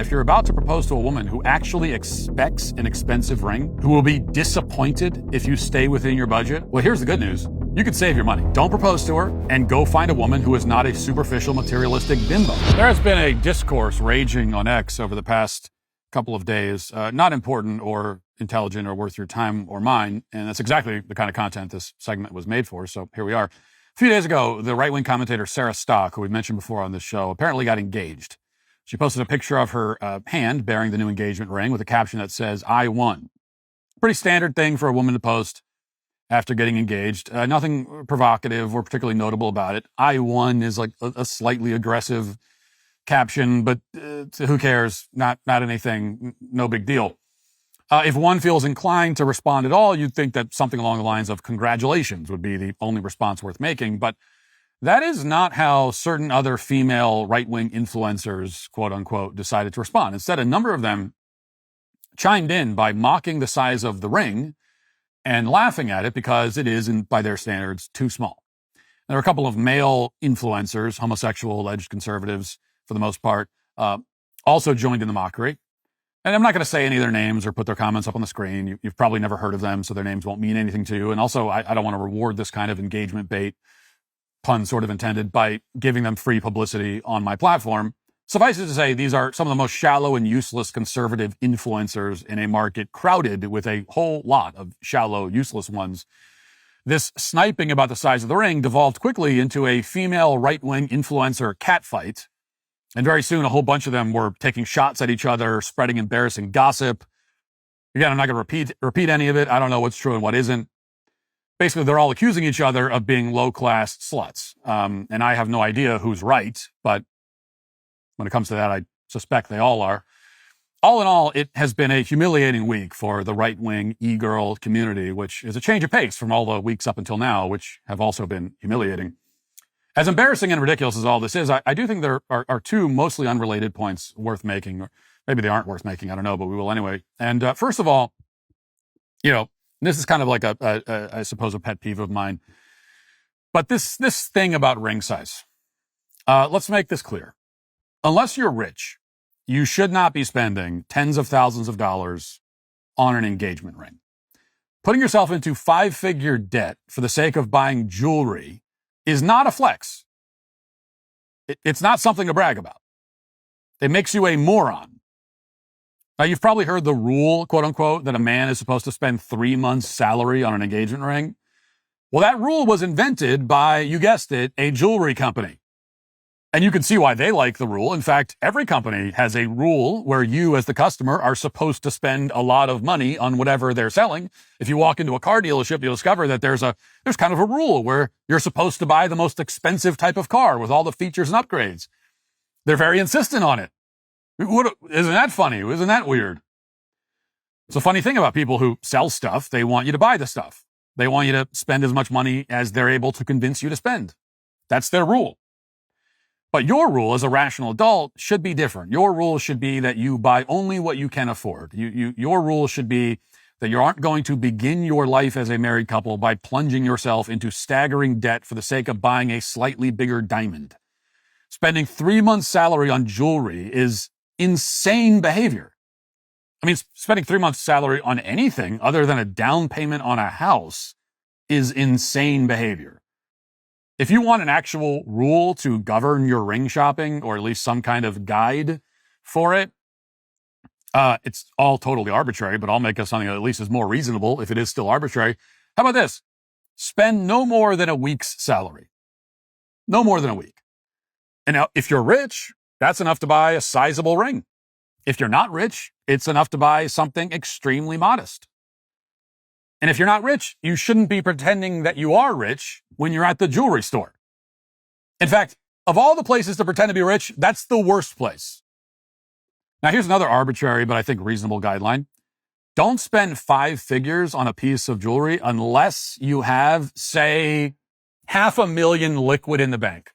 if you're about to propose to a woman who actually expects an expensive ring, who will be disappointed if you stay within your budget, well, here's the good news. You can save your money. Don't propose to her and go find a woman who is not a superficial, materialistic bimbo. There has been a discourse raging on X over the past couple of days, not important or intelligent or worth your time or mine, and that's exactly the kind of content this segment was made for, so here we are. A few days ago, the right-wing commentator Sarah Stock, who we mentioned before on this show, apparently got engaged. She posted a picture of her hand bearing the new engagement ring with a caption that says, "I won." Pretty standard thing for a woman to post after getting engaged. Nothing provocative or particularly notable about it. "I won" is like a slightly aggressive caption, but who cares? Not anything, no big deal. If one feels inclined to respond at all, you'd think that something along the lines of "congratulations" would be the only response worth making, but that is not how certain other female right-wing influencers, quote unquote, decided to respond. Instead, a number of them chimed in by mocking the size of the ring and laughing at it because it is, by their standards, too small. There are a couple of male influencers, homosexual, alleged conservatives, for the most part, also joined in the mockery. And I'm not going to say any of their names or put their comments up on the screen. You've probably never heard of them, so their names won't mean anything to you. And also, I don't want to reward this kind of engagement bait, pun sort of intended, by giving them free publicity on my platform. Suffice it to say, these are some of the most shallow and useless conservative influencers in a market crowded with a whole lot of shallow, useless ones. This sniping about the size of the ring devolved quickly into a female right-wing influencer catfight. And very soon, a whole bunch of them were taking shots at each other, spreading embarrassing gossip. Again, I'm not going to repeat any of it. I don't know what's true and what isn't. Basically, they're all accusing each other of being low-class sluts. And I have no idea who's right, but when it comes to that, I suspect they all are. All in all, it has been a humiliating week for the right-wing e-girl community, which is a change of pace from all the weeks up until now, which have also been humiliating. As embarrassing and ridiculous as all this is, I do think there are two mostly unrelated points worth making, or maybe they aren't worth making, I don't know, but we will anyway. And first of all, this is kind of like I suppose, a pet peeve of mine, but this thing about ring size. Let's make this clear. Unless you're rich, you should not be spending tens of thousands of dollars on an engagement ring. Putting yourself into 5-figure debt for the sake of buying jewelry is not a flex. It's not something to brag about. It makes you a moron. Now, you've probably heard the rule, quote unquote, that a man is supposed to spend 3 months' salary on an engagement ring. Well, that rule was invented by, you guessed it, a jewelry company. And you can see why they like the rule. In fact, every company has a rule where you, as the customer, are supposed to spend a lot of money on whatever they're selling. If you walk into a car dealership, you'll discover that there's kind of a rule where you're supposed to buy the most expensive type of car with all the features and upgrades. They're very insistent on it. Isn't that funny? Isn't that weird? It's a funny thing about people who sell stuff. They want you to buy the stuff. They want you to spend as much money as they're able to convince you to spend. That's their rule. But your rule as a rational adult should be different. Your rule should be that you buy only what you can afford. Your rule should be that you aren't going to begin your life as a married couple by plunging yourself into staggering debt for the sake of buying a slightly bigger diamond. Spending 3 months' salary on jewelry is insane behavior. I mean, spending 3 months' salary on anything other than a down payment on a house is insane behavior. If you want an actual rule to govern your ring shopping, or at least some kind of guide for it, it's all totally arbitrary, but I'll make up something that at least is more reasonable if it is still arbitrary. How about this? Spend no more than a week's salary. No more than a week. And now, if you're rich, that's enough to buy a sizable ring. If you're not rich, it's enough to buy something extremely modest. And if you're not rich, you shouldn't be pretending that you are rich when you're at the jewelry store. In fact, of all the places to pretend to be rich, that's the worst place. Now, here's another arbitrary, but I think reasonable guideline. Don't spend 5 figures on a piece of jewelry unless you have, say, $500,000 liquid in the bank.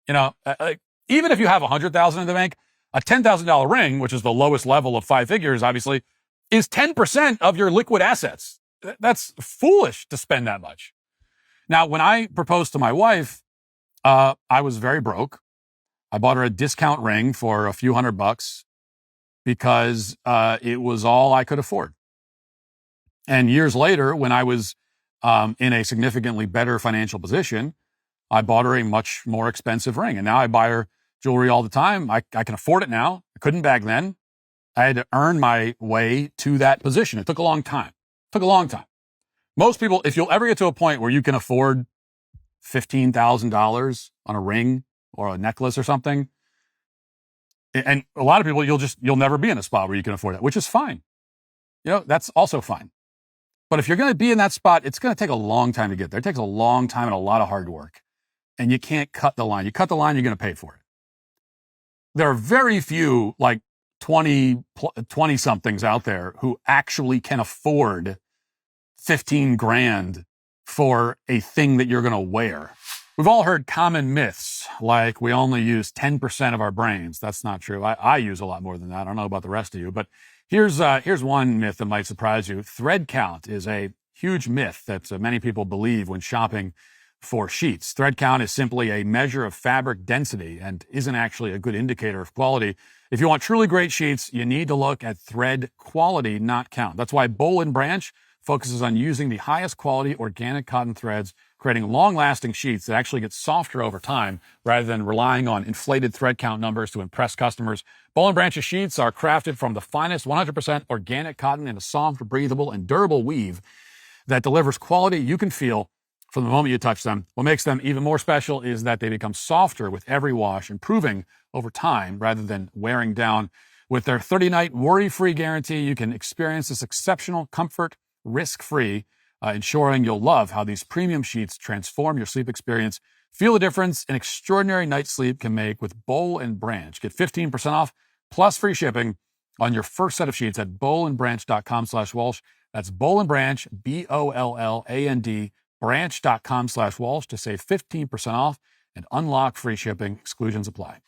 Even if you have $100,000 in the bank, a $10,000 ring, which is the lowest level of 5 figures, obviously, is 10% of your liquid assets. That's foolish to spend that much. Now, when I proposed to my wife, I was very broke. I bought her a discount ring for a few $100. because it was all I could afford. And years later, when I was in a significantly better financial position, I bought her a much more expensive ring. And now I buy her jewelry all the time. I can afford it now. I couldn't back then. I had to earn my way to that position. It took a long time. Most people, if you'll ever get to a point where you can afford $15,000 on a ring or a necklace or something, and a lot of people, you'll never be in a spot where you can afford that, which is fine. That's also fine. But if you're going to be in that spot, it's going to take a long time to get there. It takes a long time and a lot of hard work. And you can't cut the line. You cut the line, you're going to pay for it. There are very few, like 20 somethings out there who actually can afford 15 grand for a thing that you're going to wear. We've all heard common myths, like we only use 10% of our brains. That's not true. I use a lot more than that. I don't know about the rest of you, but here's one myth that might surprise you. Thread count is a huge myth that many people believe when shopping for sheets. Thread count is simply a measure of fabric density and isn't actually a good indicator of quality. If you want truly great sheets, you need to look at thread quality, not count. That's why Boll & Branch focuses on using the highest quality organic cotton threads, creating long-lasting sheets that actually get softer over time rather than relying on inflated thread count numbers to impress customers. Boll & Branch's sheets are crafted from the finest 100% organic cotton in a soft, breathable, and durable weave that delivers quality you can feel from the moment you touch them. What makes them even more special is that they become softer with every wash, improving over time rather than wearing down. With their 30-night worry-free guarantee, you can experience this exceptional comfort risk-free, ensuring you'll love how these premium sheets transform your sleep experience. Feel the difference an extraordinary night's sleep can make with Boll & Branch. Get 15% off plus free shipping on your first set of sheets at bollandbranch.com/Walsh. That's Boll & Branch, BOLLAND, branch.com/Walsh to save 15% off and unlock free shipping. Exclusions apply.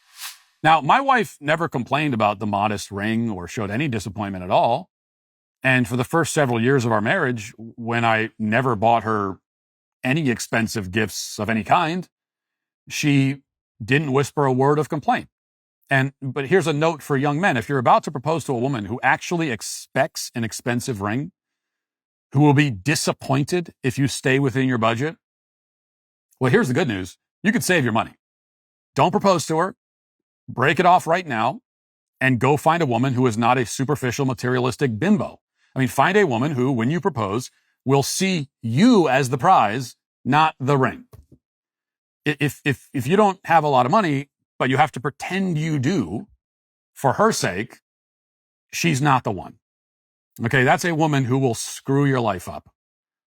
Now, my wife never complained about the modest ring or showed any disappointment at all. And for the first several years of our marriage, when I never bought her any expensive gifts of any kind, she didn't whisper a word of complaint. But here's a note for young men. If you're about to propose to a woman who actually expects an expensive ring, who will be disappointed if you stay within your budget, well, here's the good news. You could save your money. Don't propose to her. Break it off right now and go find a woman who is not a superficial, materialistic bimbo. I mean, find a woman who, when you propose, will see you as the prize, not the ring. If you don't have a lot of money, but you have to pretend you do for her sake, she's not the one. Okay, that's a woman who will screw your life up.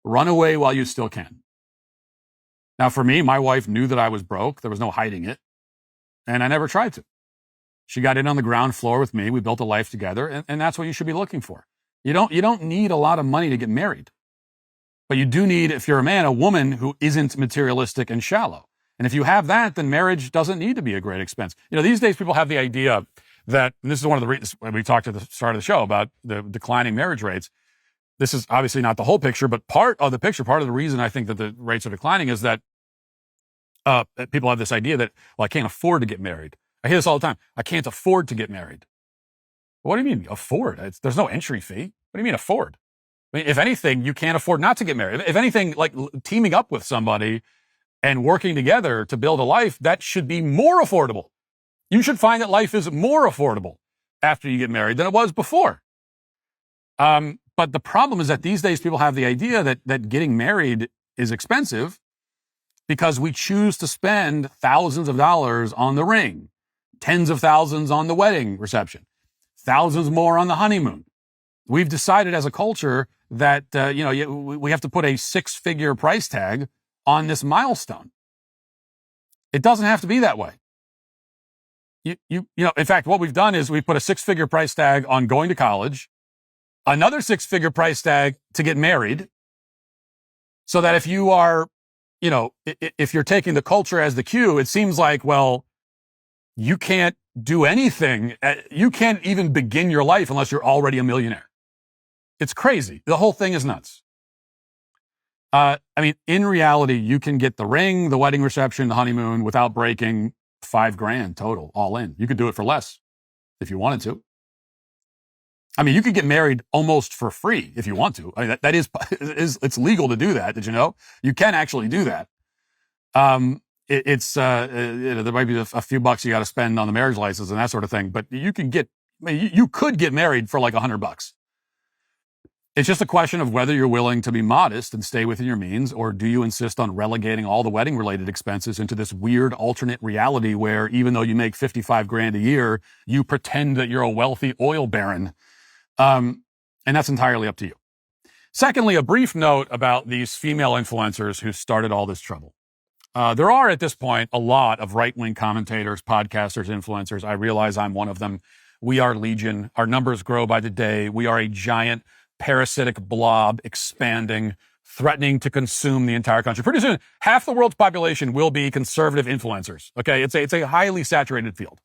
Run away while you still can. Now, for me, my wife knew that I was broke. There was no hiding it. And I never tried to. She got in on the ground floor with me. We built a life together. And that's what you should be looking for. You don't need a lot of money to get married. But you do need, if you're a man, a woman who isn't materialistic and shallow. And if you have that, then marriage doesn't need to be a great expense. These days people have the idea that, and this is one of the reasons we talked at the start of the show about the declining marriage rates. This is obviously not the whole picture, but part of the picture, part of the reason I think that the rates are declining is that people have this idea that, well, I can't afford to get married. I hear this all the time. I can't afford to get married. What do you mean afford? There's no entry fee. What do you mean afford? I mean, if anything, you can't afford not to get married. If anything, like teaming up with somebody and working together to build a life, that should be more affordable. You should find that life is more affordable after you get married than it was before. But the problem is that these days people have the idea that getting married is expensive because we choose to spend thousands of dollars on the ring, tens of thousands on the wedding reception, thousands more on the honeymoon. We've decided as a culture that, we have to put a 6-figure price tag on this milestone. It doesn't have to be that way. In fact, what we've done is we put a 6-figure price tag on going to college, another 6-figure price tag to get married, so that if you are, if you're taking the culture as the cue, it seems like, well, you can't do anything. You can't even begin your life unless you're already a millionaire. It's crazy. The whole thing is nuts. In reality, you can get the ring, the wedding reception, the honeymoon without breaking $5,000 total, all in. You could do it for less if you wanted to. I mean, you could get married almost for free if you want to. I mean, that is it's legal to do that. Did you know? You can actually do that. There might be a few bucks you got to spend on the marriage license and that sort of thing, but you could get married for like $100. It's just a question of whether you're willing to be modest and stay within your means, or do you insist on relegating all the wedding related expenses into this weird alternate reality where even though you make 55 grand a year, you pretend that you're a wealthy oil baron. And that's entirely up to you. Secondly, a brief note about these female influencers who started all this trouble. There are at this point a lot of right-wing commentators, podcasters, influencers. I realize I'm one of them. We are legion. Our numbers grow by the day. We are a giant parasitic blob expanding, threatening to consume the entire country. Pretty soon, half the world's population will be conservative influencers. Okay, it's a highly saturated field.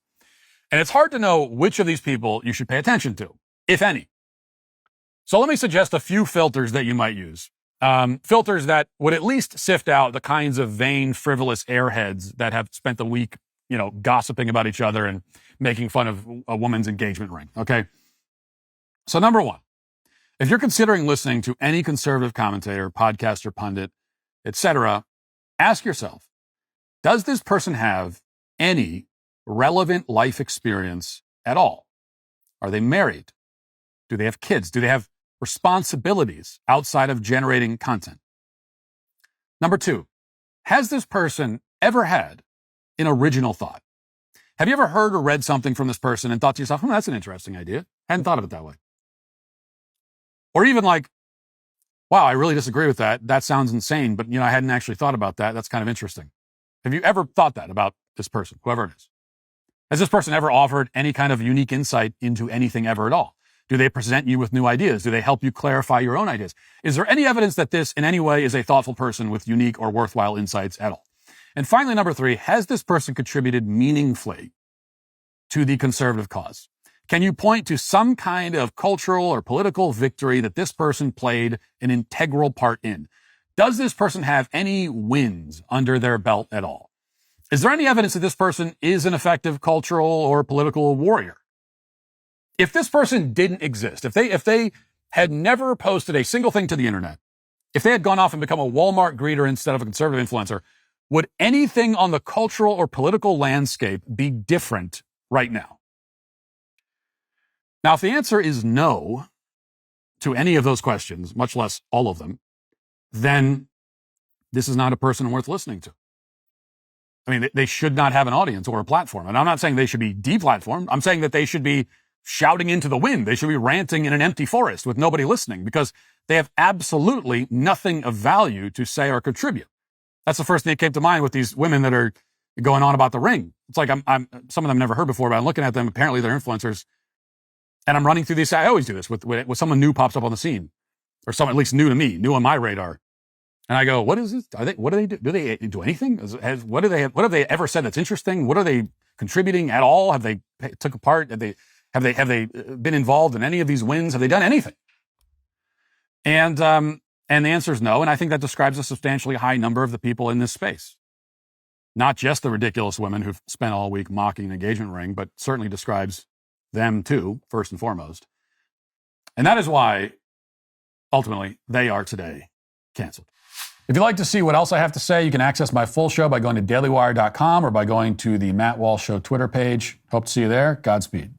And it's hard to know which of these people you should pay attention to, if any. So let me suggest a few filters that you might use. Filters that would at least sift out the kinds of vain, frivolous airheads that have spent the week, gossiping about each other and making fun of a woman's engagement ring. Okay. So number one, if you're considering listening to any conservative commentator, podcaster, pundit, etc., ask yourself, does this person have any relevant life experience at all? Are they married? Do they have kids? Do they have responsibilities outside of generating content? Number two, has this person ever had an original thought? Have you ever heard or read something from this person and thought to yourself, that's an interesting idea. Hadn't thought of it that way. Or even like, wow, I really disagree with that. That sounds insane, but I hadn't actually thought about that. That's kind of interesting. Have you ever thought that about this person, whoever it is? Has this person ever offered any kind of unique insight into anything ever at all? Do they present you with new ideas? Do they help you clarify your own ideas? Is there any evidence that this in any way is a thoughtful person with unique or worthwhile insights at all? And finally, number three, has this person contributed meaningfully to the conservative cause? Can you point to some kind of cultural or political victory that this person played an integral part in? Does this person have any wins under their belt at all? Is there any evidence that this person is an effective cultural or political warrior? If this person didn't exist, if they had never posted a single thing to the internet, if they had gone off and become a Walmart greeter instead of a conservative influencer, would anything on the cultural or political landscape be different right now? Now, if the answer is no to any of those questions, much less all of them, then this is not a person worth listening to. I mean, they should not have an audience or a platform. And I'm not saying they should be deplatformed. I'm saying that they should be shouting into the wind. They should be ranting in an empty forest with nobody listening because they have absolutely nothing of value to say or contribute. That's the first thing that came to mind with these women that are going on about the ring. It's like I'm some of them never heard before, but I'm looking at them. Apparently they're influencers. And I'm running through these. I always do this with someone new pops up on the scene, or someone at least new to me, new on my radar. And I go, what is this? What do they do? Do they do anything? What have they ever said that's interesting? What are they contributing at all? Have they took a part? Have they been involved in any of these wins? Have they done anything? And the answer is no. And I think that describes a substantially high number of the people in this space. Not just the ridiculous women who've spent all week mocking an engagement ring, but certainly describes them too, first and foremost. And that is why, ultimately, they are today canceled. If you'd like to see what else I have to say, you can access my full show by going to dailywire.com or by going to the Matt Walsh Show Twitter page. Hope to see you there. Godspeed.